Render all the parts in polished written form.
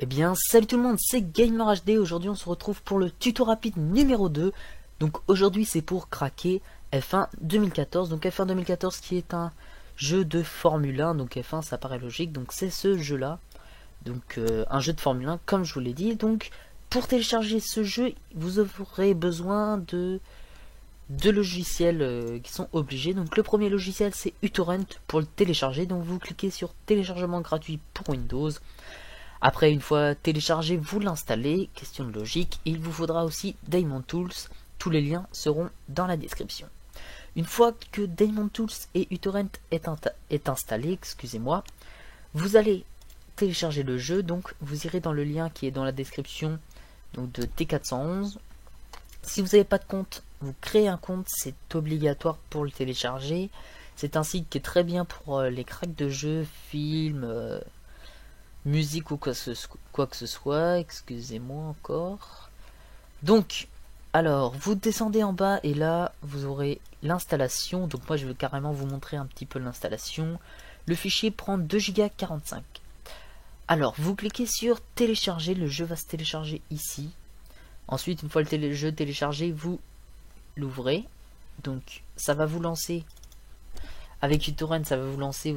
Eh bien, salut tout le monde, c'est GamerHD. Aujourd'hui, on se retrouve pour le tuto rapide numéro 2. Donc, aujourd'hui, c'est pour craquer F1 2014. Donc, F1 2014 qui est un jeu de Formule 1. Donc, F1, ça paraît logique. Donc, c'est ce jeu-là. Donc, un jeu de Formule 1, comme je vous l'ai dit. Donc, pour télécharger ce jeu, vous aurez besoin de deux logiciels qui sont obligés. Donc, le premier logiciel, c'est uTorrent pour le télécharger. Donc, vous cliquez sur téléchargement gratuit pour Windows. Après, une fois téléchargé, vous l'installez. Question de logique. Il vous faudra aussi Daemon Tools. Tous les liens seront dans la description. Une fois que Daemon Tools et uTorrent est installé, excusez-moi, vous allez télécharger le jeu. Donc, vous irez dans le lien qui est dans la description donc de T411. Si vous n'avez pas de compte, vous créez un compte. C'est obligatoire pour le télécharger. C'est un site qui est très bien pour les cracks de jeux, films, musique ou quoi que ce soit. Excusez-moi encore. Donc, alors, vous descendez en bas et là, vous aurez l'installation. Donc moi, je vais carrément vous montrer un petit peu l'installation. Le fichier prend 2 Go 45. Alors, vous cliquez sur télécharger. Le jeu va se télécharger ici. Ensuite, une fois le jeu téléchargé, vous l'ouvrez. Donc, ça va vous lancer. Avec uTorrent, ça va vous lancer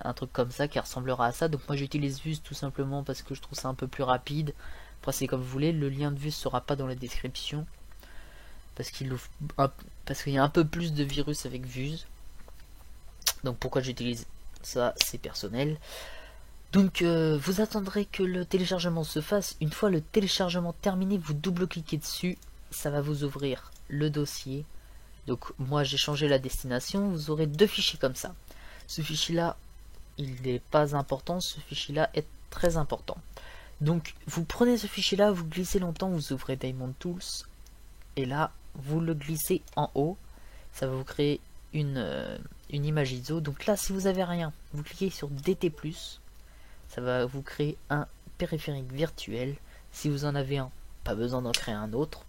un truc comme ça qui ressemblera à ça. Donc moi j'utilise Vuse tout simplement parce que je trouve ça un peu plus rapide. Après c'est comme vous voulez, le lien de Vuse sera pas dans la description. Parce qu'il y a un peu plus de virus avec Vuse. Donc pourquoi j'utilise ça, c'est personnel. Donc vous attendrez que le téléchargement se fasse. Une fois le téléchargement terminé, vous double-cliquez dessus. Ça va vous ouvrir le dossier. Donc moi j'ai changé la destination, vous aurez deux fichiers comme ça. Ce fichier là, il n'est pas important, ce fichier là est très important. Donc vous prenez ce fichier là, vous glissez longtemps, vous ouvrez Daemon Tools. Et là, vous le glissez en haut. Ça va vous créer une image ISO. Donc là, si vous avez rien, vous cliquez sur DT+. Ça va vous créer un périphérique virtuel. Si vous en avez un, pas besoin d'en créer un autre.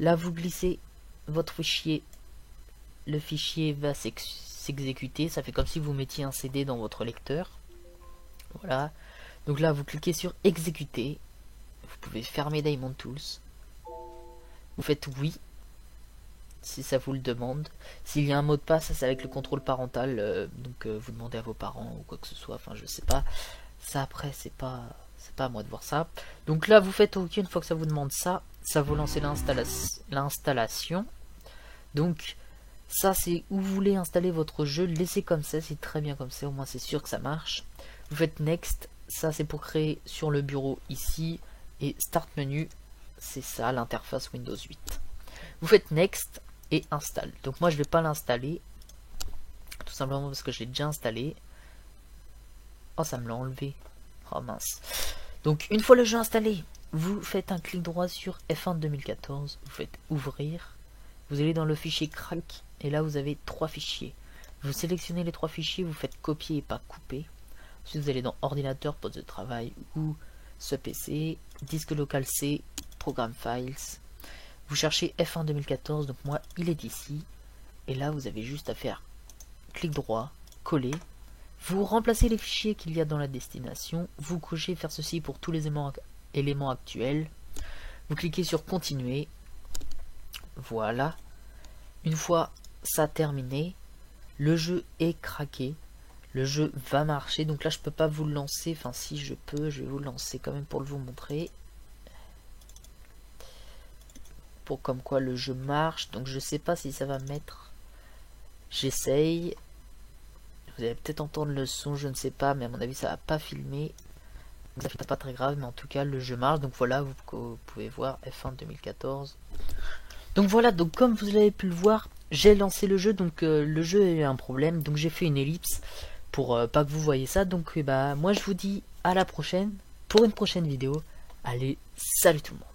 Là, vous glissez votre fichier, le fichier va s'exécuter, ça fait comme si vous mettiez un CD dans votre lecteur. Voilà, donc là vous cliquez sur exécuter, vous pouvez fermer Daemon Tools, vous faites oui si ça vous le demande. S'il y a un mot de passe, ça c'est avec le contrôle parental, donc vous demandez à vos parents ou quoi que ce soit, enfin je sais pas, ça après c'est pas à moi de voir ça. Donc là vous faites ok, une fois que ça vous demande ça, ça vous lance l'installation. Donc ça c'est où vous voulez installer votre jeu, laissez comme ça, c'est très bien comme ça, au moins c'est sûr que ça marche. Vous faites next, ça c'est pour créer sur le bureau ici, et start menu, c'est ça l'interface Windows 8. Vous faites next et installe. Donc moi je vais pas l'installer, tout simplement parce que je l'ai déjà installé. Oh ça me l'a enlevé, oh mince. Donc une fois le jeu installé, vous faites un clic droit sur F1 2014, vous faites ouvrir. Vous allez dans le fichier crack et là vous avez trois fichiers. Vous sélectionnez les trois fichiers, vous faites copier et pas couper. Ensuite vous allez dans ordinateur, poste de travail ou ce PC, disque local C, programme files. Vous cherchez F1 2014, donc moi il est ici. Et là vous avez juste à faire clic droit, coller. Vous remplacez les fichiers qu'il y a dans la destination. Vous cochez faire ceci pour tous les éléments actuels. Vous cliquez sur continuer. Voilà, une fois ça terminé, le jeu est craqué, le jeu va marcher. Donc là je peux pas vous le lancer, enfin si je peux, je vais vous le lancer quand même pour vous montrer, pour comme quoi le jeu marche. Donc je sais pas si ça va mettre, j'essaye, vous allez peut-être entendre le son, je ne sais pas, mais à mon avis ça va pas filmer, donc ça fait pas très grave, mais en tout cas le jeu marche. Donc voilà, vous pouvez voir F1 2014. Donc voilà, donc comme vous avez pu le voir, j'ai lancé le jeu, donc le jeu a eu un problème, donc j'ai fait une ellipse pour pas que vous voyez ça. Donc bah moi je vous dis à la prochaine pour une prochaine vidéo. Allez, salut tout le monde.